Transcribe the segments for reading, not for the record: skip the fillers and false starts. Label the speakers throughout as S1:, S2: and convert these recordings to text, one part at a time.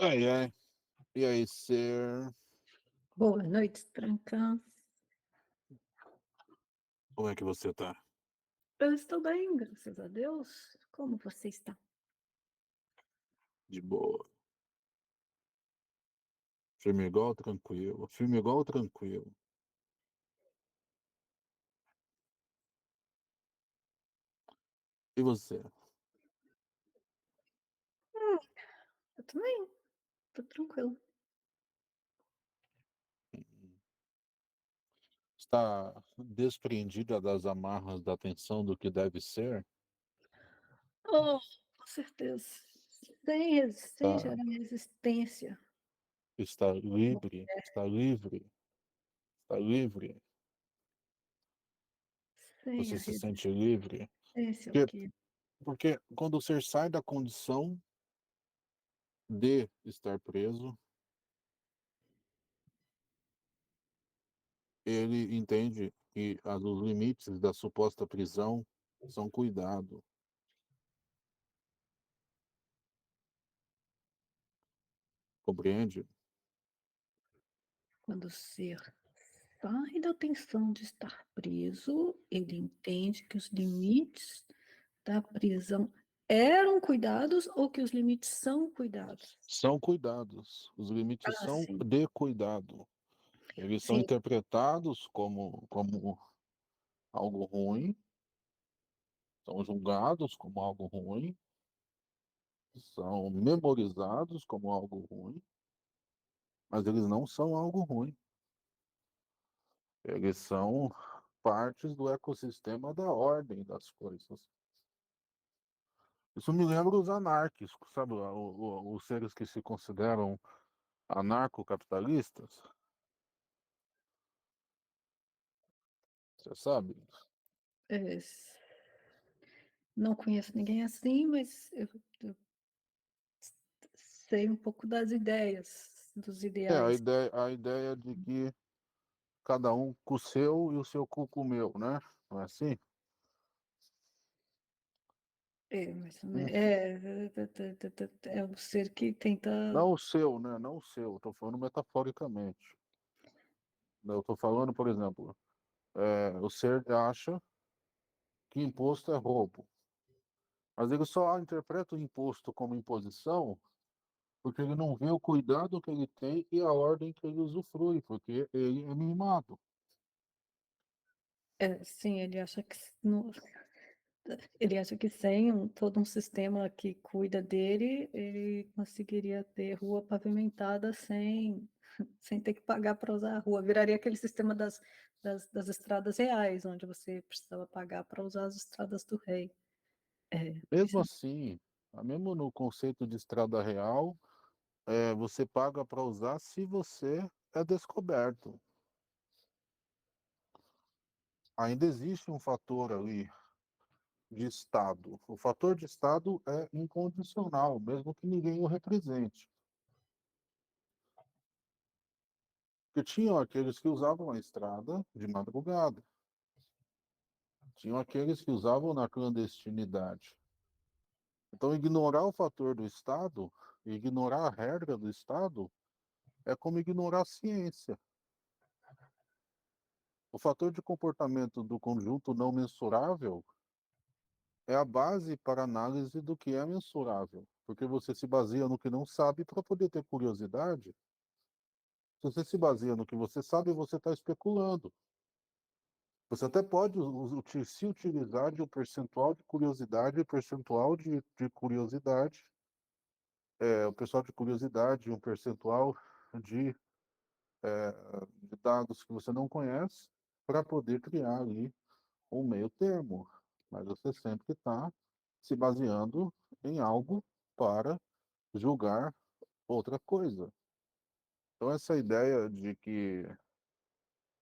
S1: Ai, ai. E aí, ser.
S2: Boa noite, Tranca.
S1: Como é que você tá?
S2: Eu estou bem, graças a Deus. Como você está?
S1: De boa. Filme igual, tranquilo. Filme igual, tranquilo. E você?
S2: Hum, eu também, tô tranquilo.
S1: Está desprendida das amarras da tensão do que deve ser?
S2: Oh, com certeza. Sem
S1: Está,
S2: gerar resistência.
S1: está livre? Está livre? Está livre?
S2: Sem
S1: Você
S2: a
S1: se sente livre?
S2: resistência, o
S1: Porque,
S2: que
S1: porque quando o ser sai da condição de estar preso, ele entende que os limites da suposta prisão são cuidado. Compreende?
S2: quando o ser sai da tensão de estar preso, ele entende que os limites da prisão eram cuidados ou que os limites são cuidados?
S1: São cuidados. Os limites
S2: Ah,
S1: são
S2: sim.
S1: de cuidado. Eles são
S2: Sim,
S1: interpretados como algo ruim, são julgados como algo ruim, são memorizados como algo ruim, mas eles não são algo ruim. Eles são partes do ecossistema da ordem das coisas. Isso me lembra os anárquicos, sabe? Os seres que se consideram anarcocapitalistas, você sabe?
S2: é, não conheço ninguém assim, mas eu sei um pouco das ideias, dos
S1: É, a
S2: ideais.
S1: ideia, a ideia de que cada um com o seu e o seu cu com o meu, né? Não é assim?
S2: É, mais ou
S1: Hum.
S2: menos. É o ser que tenta.
S1: Não o seu, né? Não o seu. Estou falando metaforicamente. Eu estou falando, por exemplo, o ser acha que imposto é roubo, mas ele só interpreta o imposto como imposição porque ele não vê o cuidado que ele tem e a ordem que ele usufrui, porque ele é mimado.
S2: Sim, ele acha que ele acha que sem todo um sistema que cuida dele, ele conseguiria ter rua pavimentada sem ter que pagar para usar a rua. Viraria aquele sistema das estradas reais, onde você precisava pagar para usar as estradas do rei.
S1: Mesmo
S2: Isso
S1: assim, mesmo no conceito de estrada real, você paga para usar se você é descoberto. Ainda existe um fator ali de Estado. O fator de Estado é incondicional, mesmo que ninguém o represente. Porque tinham aqueles que usavam a estrada de madrugada, tinham aqueles que usavam na clandestinidade. Então, ignorar o fator do Estado, ignorar a regra do Estado, é como ignorar a ciência. O fator de comportamento do conjunto não mensurável é a base para a análise do que é mensurável, porque você se baseia no que não sabe para poder ter curiosidade. Se você se baseia no que você sabe, você está especulando. Você até pode se utilizar de um percentual de curiosidade, um percentual de curiosidade, o pessoal de curiosidade, um percentual de, de dados que você não conhece, para poder criar ali um meio termo. Mas você sempre está se baseando em algo para julgar outra coisa. Então, essa ideia de que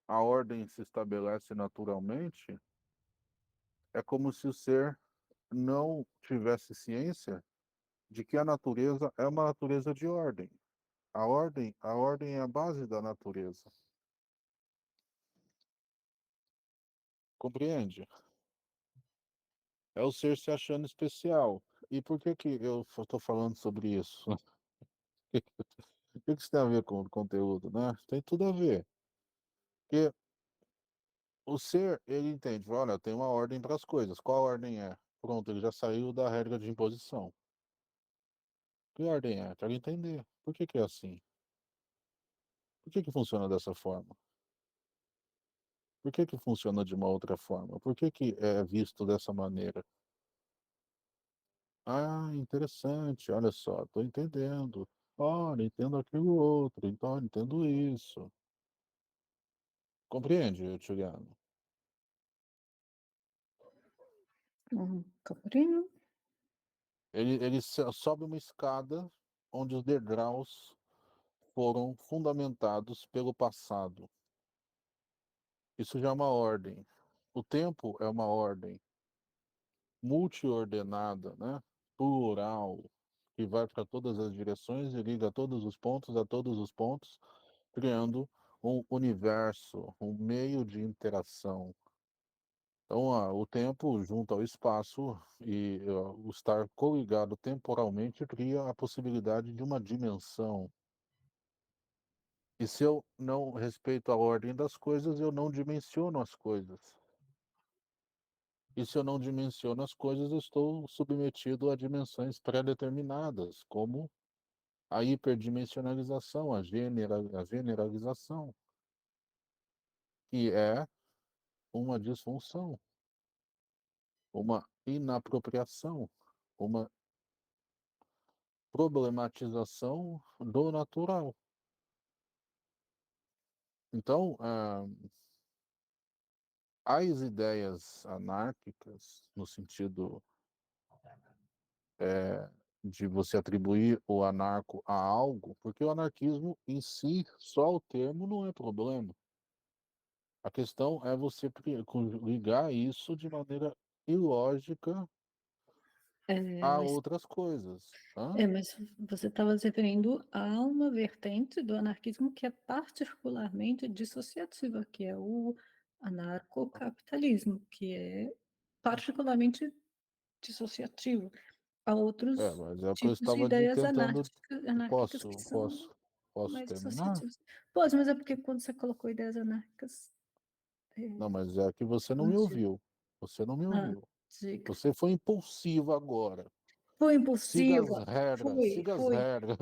S1: a ordem se estabelece naturalmente é como se o ser não tivesse ciência de que a natureza é uma natureza de ordem. A ordem é a base da natureza. Compreende? É o ser se achando especial. E por que que eu estou falando sobre isso? O que que isso tem a ver com o conteúdo, né? Tem tudo a ver. Porque o ser, ele entende, olha, tem uma ordem para as coisas. Qual ordem é? Pronto, ele já saiu da regra de imposição. Que ordem é? Quero entender. Por que que é assim? Por que que funciona dessa forma? Por que que funciona de uma outra forma? Por que que é visto dessa maneira? Ah, interessante, olha só, estou entendendo. Olha, entendo aquilo outro, então entendo isso. Compreende, Juliano?
S2: Compreendo.
S1: Ele sobe uma escada onde os degraus foram fundamentados pelo passado. Isso já é uma ordem. O tempo é uma ordem multiordenada, né? Plural, que vai para todas as direções e liga todos os pontos a todos os pontos, criando um universo, um meio de interação. Então, o tempo junto ao espaço e o estar coligado temporalmente cria a possibilidade de uma dimensão. E se eu não respeito a ordem das coisas, eu não dimensiono as coisas. E se eu não dimensiono as coisas, eu estou submetido a dimensões pré-determinadas, como a hiperdimensionalização, a generalização, que é uma disfunção, uma inapropriação, uma problematização do natural. Então, as ideias anárquicas, no sentido de você atribuir o anarco a algo, porque o anarquismo em si, só o termo não é problema. A questão é você ligar isso de maneira ilógica
S2: É,
S1: a
S2: mas,
S1: outras coisas. Hã?
S2: mas você estava se referindo a uma vertente do anarquismo que é particularmente dissociativa, que é o anarcocapitalismo, que é particularmente dissociativo. Há
S1: É,
S2: outros
S1: mas é o que eu
S2: tipos de
S1: estava
S2: ideias
S1: tentando.
S2: anárquicas que
S1: Posso,
S2: são
S1: posso, posso
S2: mais
S1: terminar?
S2: dissociativas. Pois, mas é porque quando você colocou ideias anárquicas,
S1: Não, mas é que você não me
S2: expandiu.
S1: ouviu. Você não me
S2: Ah,
S1: ouviu.
S2: diga.
S1: Você foi impulsivo agora.
S2: Foi
S1: Siga as
S2: impulsiva.
S1: regras,
S2: Foi,
S1: siga as
S2: foi.
S1: regras.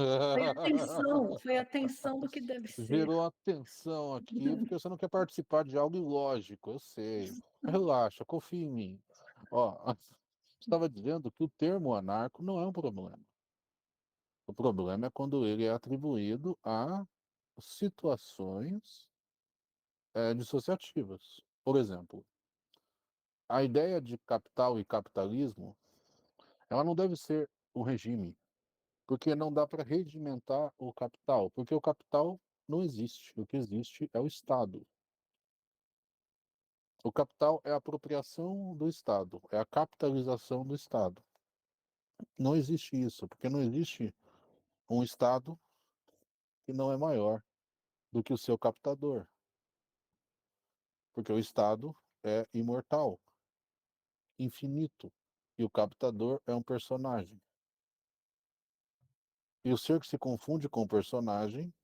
S2: Foi a tensão do que deve ser.
S1: Gerou atenção aqui, porque você não quer participar de algo ilógico, eu sei. Relaxa, confia em mim. Ó, estava dizendo que o termo anarco não é um problema. O problema é quando ele é atribuído a situações dissociativas. Por exemplo, a ideia de capital e capitalismo, ela não deve ser um regime, porque não dá para regimentar o capital, porque o capital não existe. O que existe é o Estado. O capital é a apropriação do Estado, é a capitalização do Estado. Não existe isso, porque não existe um Estado que não é maior do que o seu captador, porque o Estado é imortal, infinito, e o captador é um personagem. E o ser que se confunde com o personagem,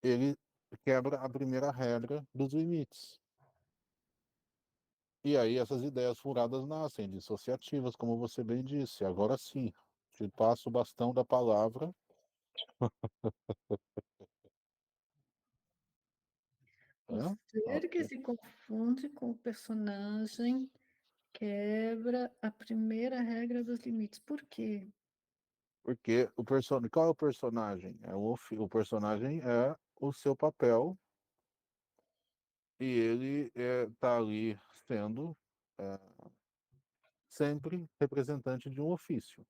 S1: ele quebra a primeira regra dos limites. E aí essas ideias furadas nascem, dissociativas, como você bem disse. Agora sim, te passo o bastão da palavra.
S2: O
S1: Hã?
S2: ser que
S1: Ok.
S2: se confunde com o personagem quebra a primeira regra dos limites. Por quê?
S1: Porque qual é o personagem? O personagem é o seu papel e ele tá ali sendo é, sempre representante de um ofício.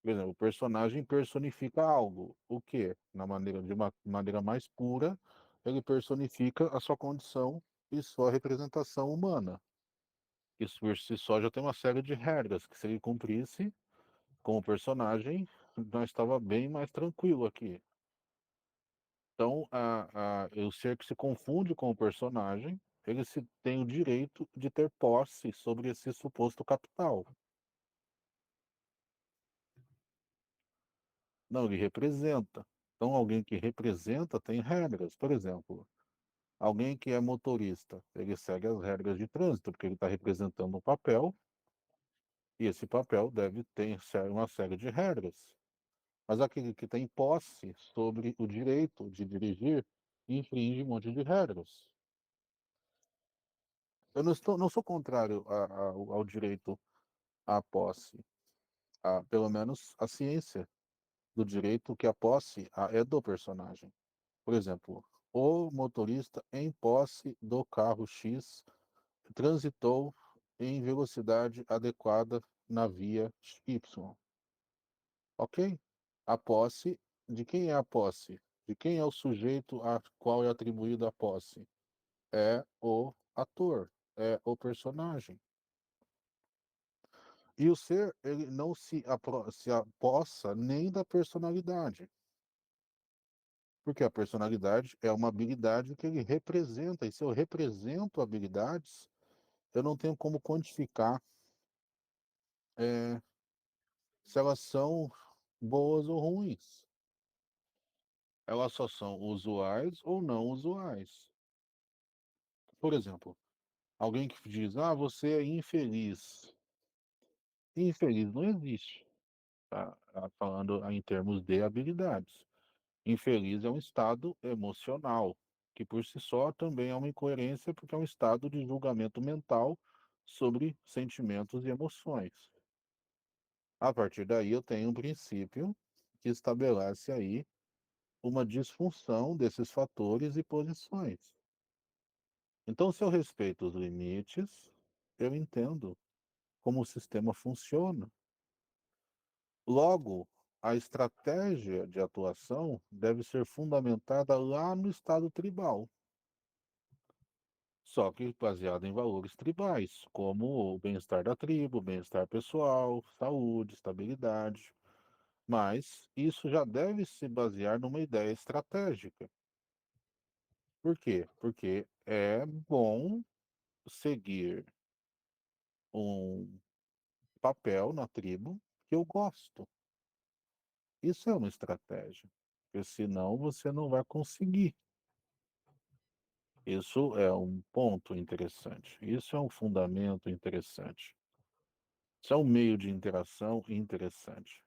S1: Por exemplo, o personagem personifica algo. O quê? De uma maneira mais pura, ele personifica a sua condição e sua representação humana. Isso por si só já tem uma série de regras que se ele cumprisse como personagem, nós estava bem mais tranquilo aqui. Então, o ser que se confunde com o personagem, ele tem o direito de ter posse sobre esse suposto capital. Não, ele representa. Então, alguém que representa tem regras. Por exemplo, alguém que é motorista, ele segue as regras de trânsito, porque ele está representando um papel, e esse papel deve ter uma série de regras. Mas aquele que tem posse sobre o direito de dirigir infringe um monte de regras. Eu não sou contrário ao direito à posse, pelo menos a ciência do direito que a posse é do personagem. Por exemplo, o motorista em posse do carro X transitou em velocidade adequada na via Y. Ok? A posse, de quem é a posse? De quem é o sujeito a qual é atribuída a posse? É o ator, é o personagem. E o ser, ele não se apossa nem da personalidade, porque a personalidade é uma habilidade que ele representa, e se eu represento habilidades, eu não tenho como quantificar eh, se elas são boas ou ruins. Elas só são usuais ou não usuais. Por exemplo, alguém que diz: "Ah, você é infeliz". Infeliz não existe, falando em termos de habilidades. Infeliz é um estado emocional, que por si só também é uma incoerência, porque é um estado de julgamento mental sobre sentimentos e emoções. A partir daí, eu tenho um princípio que estabelece aí uma disfunção desses fatores e posições. Então, se eu respeito os limites, eu entendo como o sistema funciona. Logo, a estratégia de atuação deve ser fundamentada lá no estado tribal, só que baseada em valores tribais, como o bem-estar da tribo, bem-estar pessoal, saúde, estabilidade. Mas isso já deve se basear numa ideia estratégica. Por quê? Porque é bom seguir um papel na tribo que eu gosto. Isso é uma estratégia, porque senão você não vai conseguir. Isso é um ponto interessante. Isso é um fundamento interessante. Isso é um meio de interação interessante.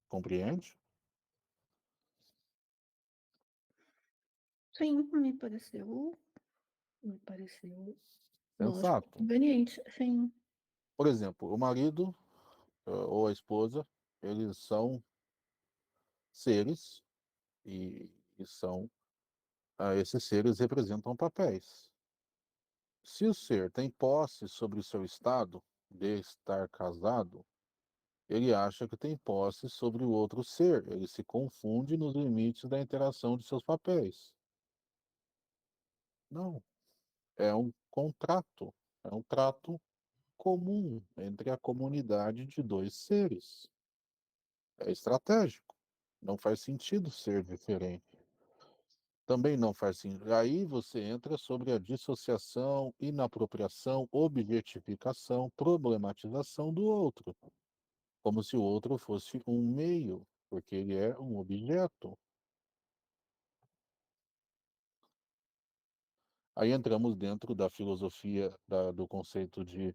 S1: Compreende?
S2: Sim, me pareceu lógico,
S1: Sensato.
S2: conveniente, sim.
S1: Por exemplo, o marido ou a esposa, eles são seres e são esses seres representam papéis. Se o ser tem posse sobre o seu estado de estar casado, ele acha que tem posse sobre o outro ser, ele se confunde nos limites da interação de seus papéis. Não, é um contrato, é um trato comum entre a comunidade de dois seres. É estratégico, não faz sentido ser diferente. Também não faz sentido. Aí você entra sobre a dissociação, inapropriação, objetificação, problematização do outro, como se o outro fosse um meio, porque ele é um objeto. Aí entramos dentro da filosofia do conceito de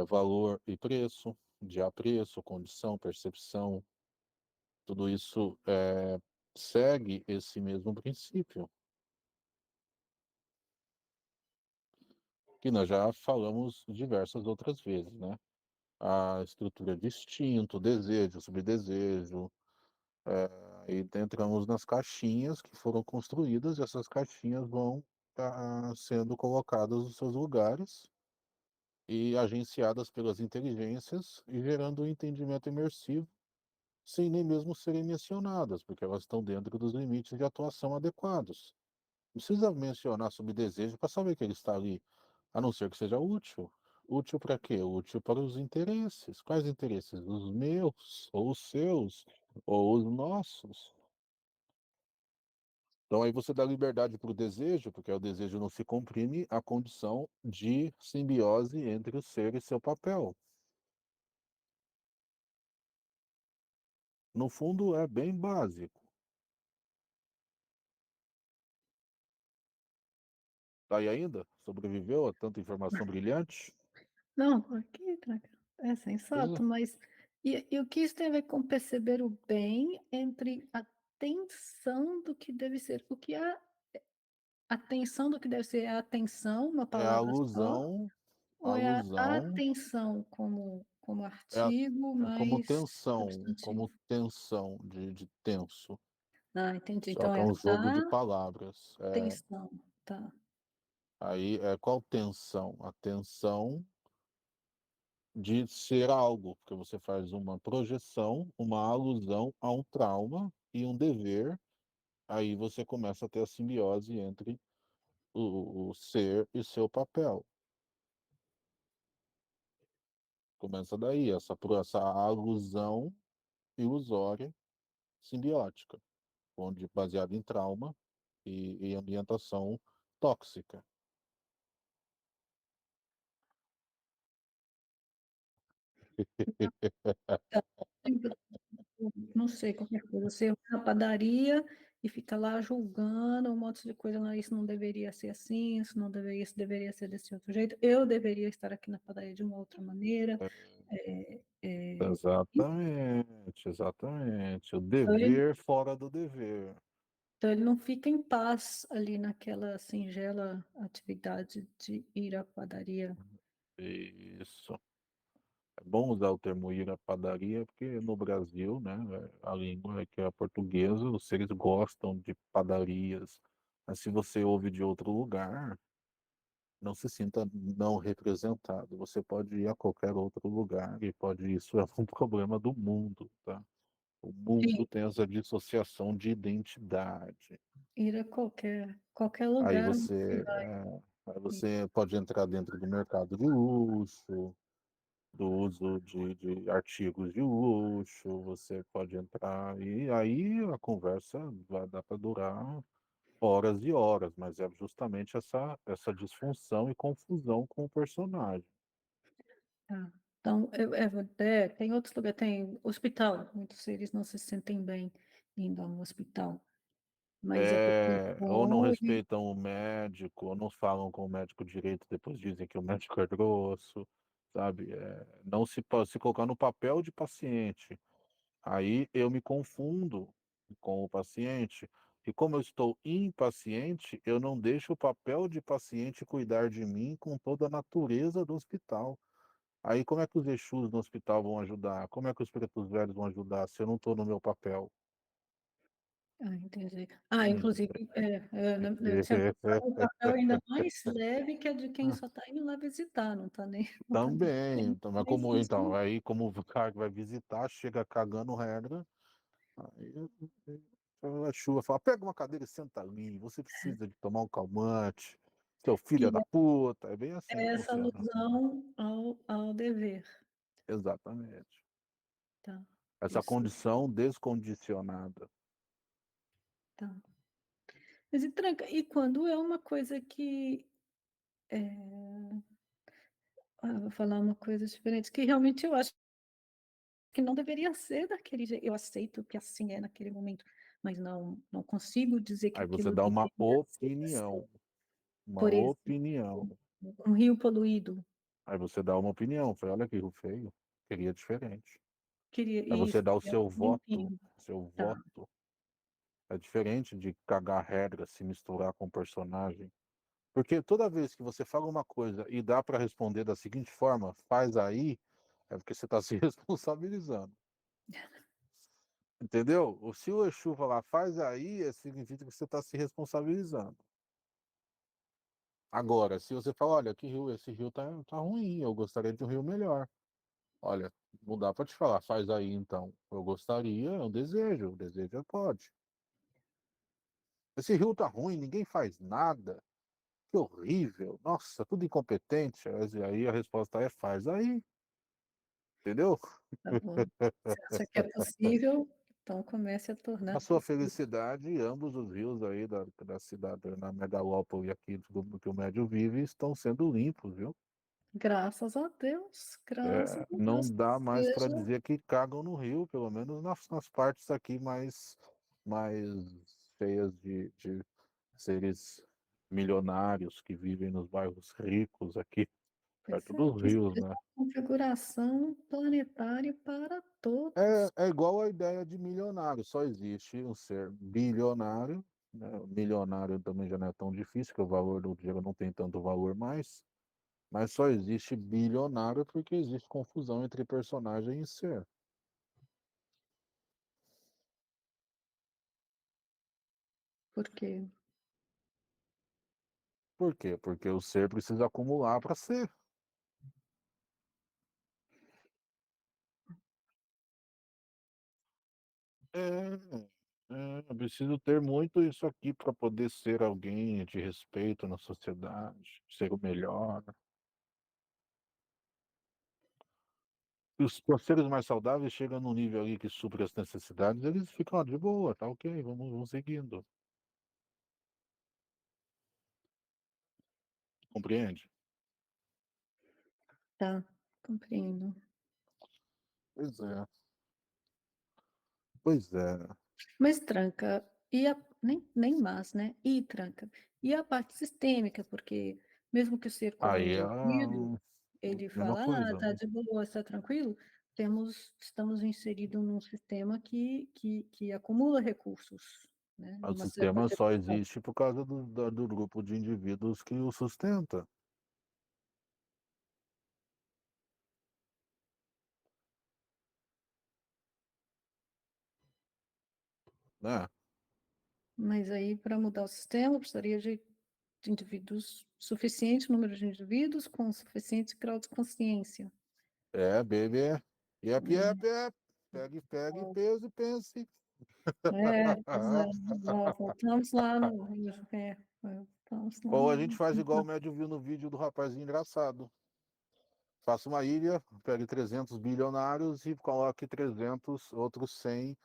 S1: valor e preço, de apreço, condição, percepção, tudo isso segue esse mesmo princípio, que nós já falamos diversas outras vezes, né? A estrutura de instinto, desejo, subdesejo, aí entramos nas caixinhas que foram construídas e essas caixinhas vão sendo colocadas nos seus lugares e agenciadas pelas inteligências e gerando um entendimento imersivo, sem nem mesmo serem mencionadas, porque elas estão dentro dos limites de atuação adequados. Não precisa mencionar sobre desejo para saber que ele está ali, a não ser que seja útil. Útil para quê? Útil para os interesses. Quais interesses? Os meus, ou os seus, ou os nossos. Então aí você dá liberdade para o desejo, porque o desejo não se comprime à condição de simbiose entre o ser e seu papel. No fundo, é bem básico. Tá aí ainda? Sobreviveu a tanta informação brilhante?
S2: Não, aqui, tranquilo. É sensato,
S1: Beleza?
S2: mas e o que isso tem a ver com perceber o bem entre a tensão do que deve ser? O que é a tensão do que deve ser? É a atenção, uma
S1: É a
S2: palavra só?
S1: alusão,
S2: Ou é a
S1: alusão,
S2: atenção como
S1: é, a-
S2: artigo
S1: é
S2: mais substantivo?
S1: como tensão de tenso.
S2: Ah, entendi.
S1: Só
S2: Então
S1: que é
S2: é
S1: um jogo de palavras.
S2: atenção, tá.
S1: Aí é qual tensão? A tensão de ser algo, porque você faz uma projeção, uma alusão a um trauma e um dever, aí você começa a ter a simbiose entre o ser e seu papel. Começa daí, essa alusão ilusória, simbiótica, onde baseada em trauma e ambientação tóxica.
S2: Tá. Não sei, qualquer coisa. Você vai na padaria e fica lá julgando um monte de coisa, não, isso não deveria ser assim, isso não deveria, isso deveria ser desse outro jeito, eu deveria estar aqui na padaria de uma outra maneira.
S1: Exatamente, exatamente. O
S2: Então ele,
S1: dever fora do dever.
S2: então ele não fica em paz ali naquela singela atividade de ir à padaria.
S1: Isso. É bom usar o termo ir à padaria, porque no Brasil, né, a língua é que é a portuguesa, os seres gostam de padarias. Mas se você ouve de outro lugar, não se sinta não representado. Você pode ir a qualquer outro lugar e pode, isso é um problema do mundo, tá? O mundo
S2: Sim,
S1: tem essa dissociação de identidade.
S2: ir a qualquer
S1: Aí
S2: lugar onde você
S1: você,
S2: vai.
S1: aí você pode entrar dentro do mercado de luxo, do uso de artigos de luxo, você pode entrar, e aí a conversa vai dar para durar horas e horas, mas é justamente essa disfunção e confusão com o personagem.
S2: Tá. Então, tem outros lugares, tem hospital, muitos seres não se sentem bem indo a um hospital, mas é porque eles
S1: Ou não
S2: vão e
S1: respeitam o médico, ou não falam com o médico direito, depois dizem que o médico é grosso, sabe? Não se colocar no papel de paciente. Aí eu me confundo com o paciente, e como eu estou impaciente, eu não deixo o papel de paciente cuidar de mim com toda a natureza do hospital. Aí como é que os Exus no hospital vão ajudar? Como é que os pretos velhos vão ajudar se eu não estou no meu papel?
S2: ah, entendi. Ah,
S1: Hum.
S2: inclusive, se eu pensar no papel ainda mais leve que é de quem só está indo lá visitar, não está nem, não tá
S1: Também,
S2: nem,
S1: então, mas
S2: nem
S1: como então,
S2: funcionando.
S1: aí como o cara que vai visitar chega cagando regra, aí a chuva fala, pega uma cadeira e senta ali, você precisa de tomar um calmante, seu
S2: E
S1: filho da puta, é bem assim
S2: é
S1: que
S2: essa
S1: funciona.
S2: alusão ao dever,
S1: Exatamente.
S2: tá?
S1: Essa
S2: Isso,
S1: condição descondicionada.
S2: tá. Mas e tranca, e quando é uma coisa que, vou falar uma coisa diferente, que realmente eu acho que não deveria ser daquele jeito. Eu aceito que assim é naquele momento, mas não consigo dizer que
S1: Aí você
S2: aquilo
S1: dá uma
S2: deveria ser assim.
S1: opinião, uma
S2: Por exemplo,
S1: opinião.
S2: um rio poluído,
S1: Aí você dá uma opinião, fala, olha que rio feio, queria diferente.
S2: queria
S1: Aí você
S2: isso,
S1: dá o
S2: queria
S1: seu voto,
S2: limpinho.
S1: seu
S2: Tá,
S1: voto. É diferente de cagar regra, se misturar com o personagem. Porque toda vez que você fala uma coisa e dá para responder da seguinte forma, faz aí, é porque você está se responsabilizando. Entendeu? Se o Exu falar faz aí, significa que você está se responsabilizando. Agora, se você falar, olha, que rio, esse rio tá ruim, eu gostaria de um rio melhor. Olha, não dá para te falar, faz aí então. Eu gostaria, é um desejo, o desejo é pode. Esse rio tá ruim, ninguém faz nada. Que horrível. Nossa, tudo incompetente. Aí a resposta é faz aí, entendeu?
S2: tá bom. Você acha que é possível? Então comece a
S1: A
S2: tornar
S1: sua
S2: possível.
S1: felicidade, ambos os rios aí da cidade, na megalópole aqui que o médio vive, estão sendo limpos, viu?
S2: Graças a Deus, graças a
S1: Não
S2: Deus que
S1: dá mais para
S2: seja.
S1: dizer que cagam no rio, pelo menos nas partes aqui mais cheias de seres milionários que vivem nos bairros ricos aqui,
S2: Pois
S1: perto
S2: é,
S1: dos
S2: que
S1: rios,
S2: seja
S1: né?
S2: uma configuração planetária para
S1: É,
S2: todos.
S1: é igual a ideia de milionário, só existe um ser bilionário, né? O milionário também já não é tão difícil, que o valor do dinheiro não tem tanto valor mais, mas só existe bilionário porque existe confusão entre personagem e ser.
S2: Porque,
S1: Por quê? Porque o ser precisa acumular para ser. Eu preciso ter muito isso aqui para poder ser alguém de respeito na sociedade, ser o melhor. E os seres mais saudáveis chegam num nível ali que supre as necessidades, eles ficam de boa, tá ok, vamos seguindo. Compreende?
S2: tá, compreendo.
S1: Pois é. Pois é.
S2: Mas tranca, e nem mais, né? E tranca. E a parte sistêmica, porque mesmo que o ser comum
S1: Aí é
S2: do
S1: a
S2: ouvido, ele
S1: mesma
S2: fala, ah,
S1: coisa,
S2: tá
S1: né?
S2: de boa, está tranquilo, estamos inseridos num sistema que acumula recursos, né?
S1: O
S2: Numa
S1: sistema só
S2: civilização.
S1: existe por causa do grupo de indivíduos que o sustenta, né?
S2: Mas aí, para mudar o sistema, precisaria de indivíduos, suficiente número de indivíduos com suficiente grau de consciência.
S1: É, baby. Yep,
S2: Né?
S1: yep, yep. Pegue peso e pense.
S2: Pois é, voltamos lá no voltamos lá
S1: Ou a gente
S2: no
S1: faz igual o médio viu no vídeo do rapazinho engraçado. Faça uma ilha, pegue 300 bilionários e coloque 300 outros 100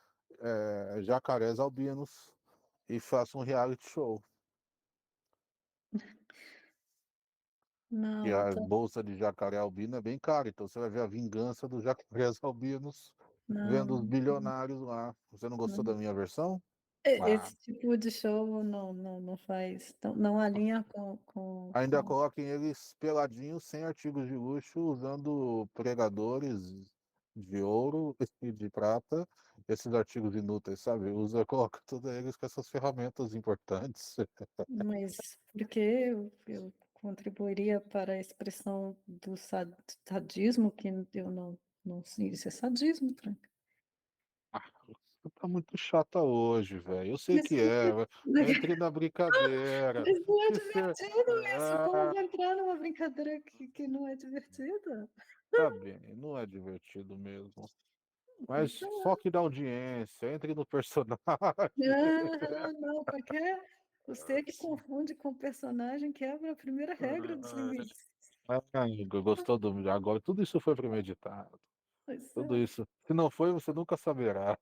S1: jacarés albinos e faça um reality show. E
S2: não,
S1: a bolsa de jacaré albino é bem cara, então você vai ver a vingança dos jacarés albinos vendo os
S2: não,
S1: bilionários lá. Você não gostou
S2: não.
S1: da minha versão? Ah,
S2: Esse tipo de show não faz, não alinha
S1: ainda coloquem eles peladinhos, sem artigos de luxo, usando pregadores de ouro e de prata, esses artigos inúteis, sabe? Usa, coloca todos eles com essas ferramentas importantes.
S2: mas porque eu contribuiria para a expressão do sadismo, que eu não sei, isso é sadismo, Franca.
S1: Ah, você tá muito chata hoje, velho. Eu sei
S2: Mas,
S1: que é. Entre na brincadeira.
S2: mas não é
S1: Se ser...
S2: divertido isso, como eu
S1: Ah,
S2: vou entrar numa brincadeira que não é divertida?
S1: tá bem, não é divertido mesmo.
S2: Pois
S1: Mas
S2: é.
S1: foque na audiência, entre no personagem.
S2: Não, para quê? Você que confunde com personagem quebra a primeira regra dos limites.
S1: Ai, gostou do. Agora, tudo isso foi premeditado.
S2: Pois
S1: Tudo
S2: é.
S1: isso. Se não foi, você nunca saberá.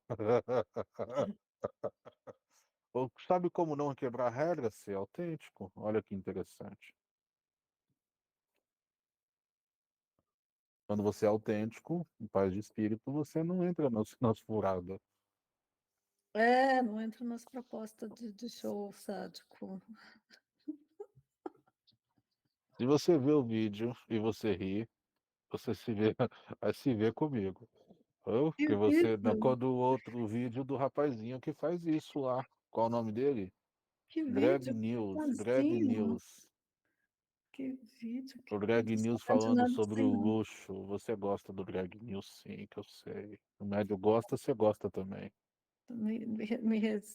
S1: Ou sabe como não quebrar regras? Ser autêntico. Olha que interessante. Quando você é autêntico, em paz de espírito, você não entra nas furadas.
S2: Não entra nas propostas de show sádico.
S1: Se você vê o vídeo e você ri, você se vê, vai se ver comigo.
S2: Que
S1: Porque você,
S2: vídeo?
S1: quando o outro vídeo do rapazinho que faz isso lá. Qual o nome dele?
S2: Que
S1: Greg
S2: vídeo?
S1: News. Greg
S2: Sozinho?
S1: News.
S2: Que vídeo?
S1: O
S2: Que
S1: Greg
S2: vídeo?
S1: News
S2: Não de
S1: falando
S2: nada
S1: sobre
S2: assim,
S1: o
S2: não.
S1: luxo. Você gosta do Greg News, sim, que eu sei. O médio gosta, você gosta também.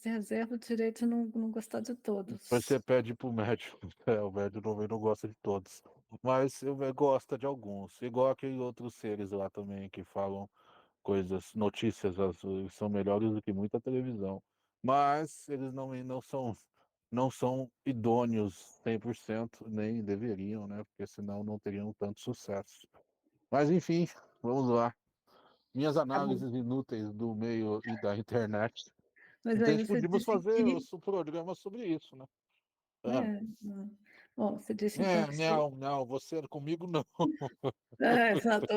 S2: Reservo o direito de não gostar de
S1: Depois você
S2: todos.
S1: pede pro médico. O médico não gosta de todos. Mas gosta de alguns. Igual aqueles outros seres lá também que falam coisas, notícias são melhores do que muita televisão. Mas eles não são idôneos 100%, nem deveriam, né? Porque senão não teriam tanto sucesso. Mas enfim, vamos lá. Minhas
S2: Tá bom.
S1: análises inúteis do meio e da internet.
S2: Mas
S1: Então, a
S2: aí
S1: gente
S2: você
S1: podíamos
S2: disse
S1: fazer
S2: que.
S1: o programa sobre isso, né? Ah,
S2: É, não. Bom, você disse então que você
S1: Não, você comigo não.
S2: exato.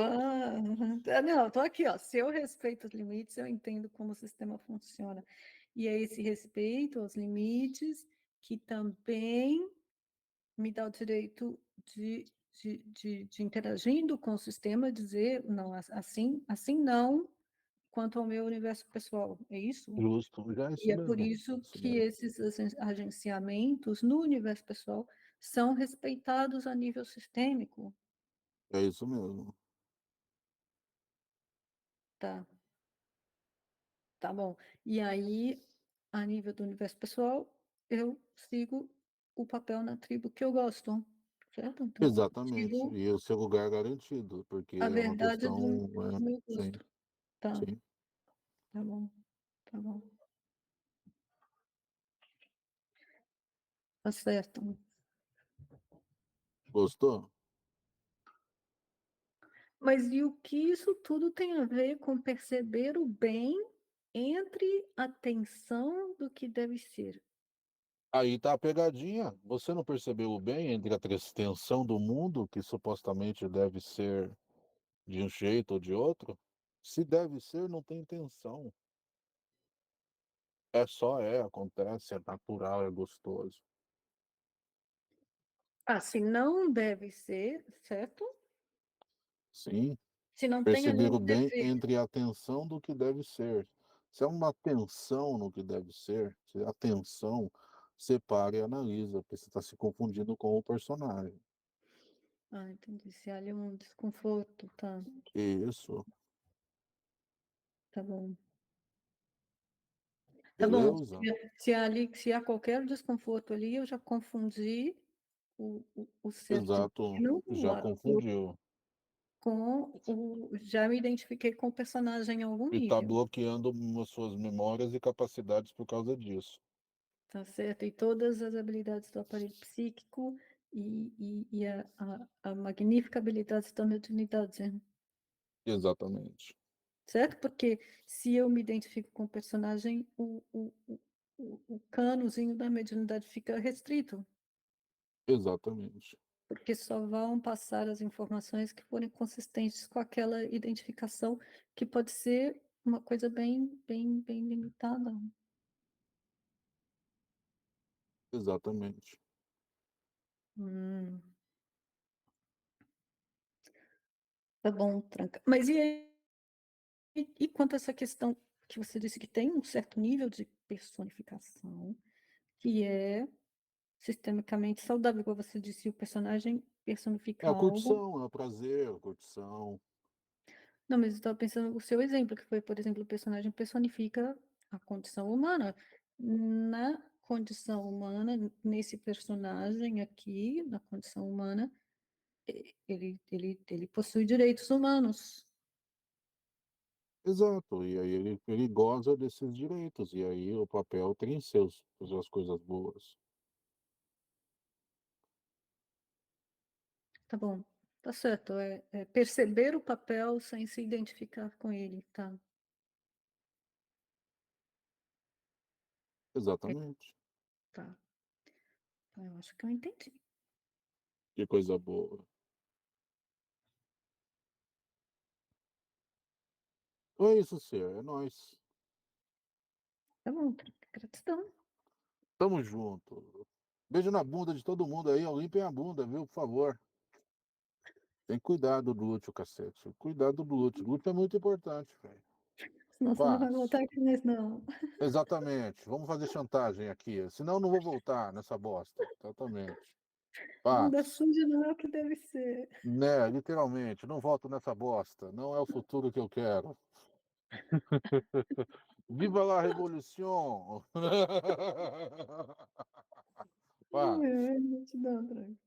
S2: Não, tô aqui, ó. Se eu respeito os limites, eu entendo como o sistema funciona. E é esse respeito aos limites que também me dá o direito de interagindo com o sistema, dizer, não, assim não, quanto ao meu universo pessoal. É isso?
S1: Justo, já é
S2: E
S1: isso
S2: é por
S1: mesmo.
S2: isso
S1: Isso
S2: que
S1: mesmo.
S2: esses agenciamentos no universo pessoal são respeitados a nível sistêmico,
S1: É isso mesmo.
S2: tá? Tá bom. E aí, a nível do universo pessoal, eu sigo o papel na tribo que eu gosto, certo? Então, eu
S1: Exatamente.
S2: sigo
S1: E o seu lugar garantido, porque
S2: a
S1: é uma
S2: verdade
S1: questão,
S2: do meu
S1: sim,
S2: gosto. Tá,
S1: sim.
S2: tá bom, tá bom. Tá certo.
S1: Gostou?
S2: Mas e o que isso tudo tem a ver com perceber o bem entre a tensão do que deve ser?
S1: Aí tá a pegadinha. Você não percebeu o bem entre a extensão do mundo, que supostamente deve ser de um jeito ou de outro? Se deve ser, não tem intenção. É só acontece, é natural, é gostoso.
S2: Ah, se não deve ser, certo?
S1: Sim,
S2: Se não tem a
S1: perceber
S2: nenhum
S1: o bem
S2: dever.
S1: entre a tensão do que deve ser. Se é uma tensão no que deve ser, se a tensão, separe e analisa, porque você está se confundindo com o personagem.
S2: Ah, entendi. Se há ali um desconforto, tá,
S1: Isso,
S2: tá bom. Tá bom.
S1: beleza.
S2: Se há qualquer desconforto ali, eu já confundi o ser
S1: Exato,
S2: divino, o
S1: já
S2: ator,
S1: confundiu.
S2: com o. Já me identifiquei com o personagem em algum
S1: E está
S2: nível,
S1: bloqueando as suas memórias e capacidades por causa disso.
S2: tá certo? E todas as habilidades do aparelho psíquico e a magnífica habilidade da mediunidade,
S1: Exatamente,
S2: certo? Porque se eu me identifico com o personagem, o canozinho da mediunidade fica restrito.
S1: exatamente,
S2: Porque só vão passar as informações que forem consistentes com aquela identificação, que pode ser uma coisa bem limitada.
S1: exatamente.
S2: Hum, tá bom, tranca. Mas e aí, e quanto a essa questão que você disse que tem um certo nível de personificação, que é sistemicamente saudável, igual você disse, o personagem
S1: É
S2: personifica
S1: a
S2: algo.
S1: curtição, é o prazer, a curtição.
S2: Não, mas eu estava pensando no seu exemplo, que foi, por exemplo, o personagem personifica a condição humana. Na condição humana, nesse personagem aqui, na condição humana, ele possui direitos humanos.
S1: Exato, e aí ele goza desses direitos, e aí o papel tem suas coisas boas.
S2: Tá bom, tá certo. É perceber o papel sem se identificar com ele, tá? É,
S1: Exatamente,
S2: tá. Eu acho que eu entendi.
S1: que coisa boa. Então é isso, ser, é nóis.
S2: Tá bom, gratidão.
S1: Tamo junto. Beijo na bunda de todo mundo aí, ó, limpem a bunda, viu, por favor. Tem cuidado do glúteo, cacete. Cuidado do glúteo. Glúteo é muito importante, velho.
S2: Senão você não vai
S1: Paz.
S2: voltar aqui mais, não.
S1: Exatamente. Vamos fazer chantagem aqui. Senão eu não vou voltar nessa bosta. Exatamente.
S2: Bunda
S1: Paz.
S2: suja não é o que deve ser.
S1: Né, literalmente. Não volto nessa bosta. Não é o futuro que eu quero. Viva la revolução! Paz.
S2: Gratidão, Drago.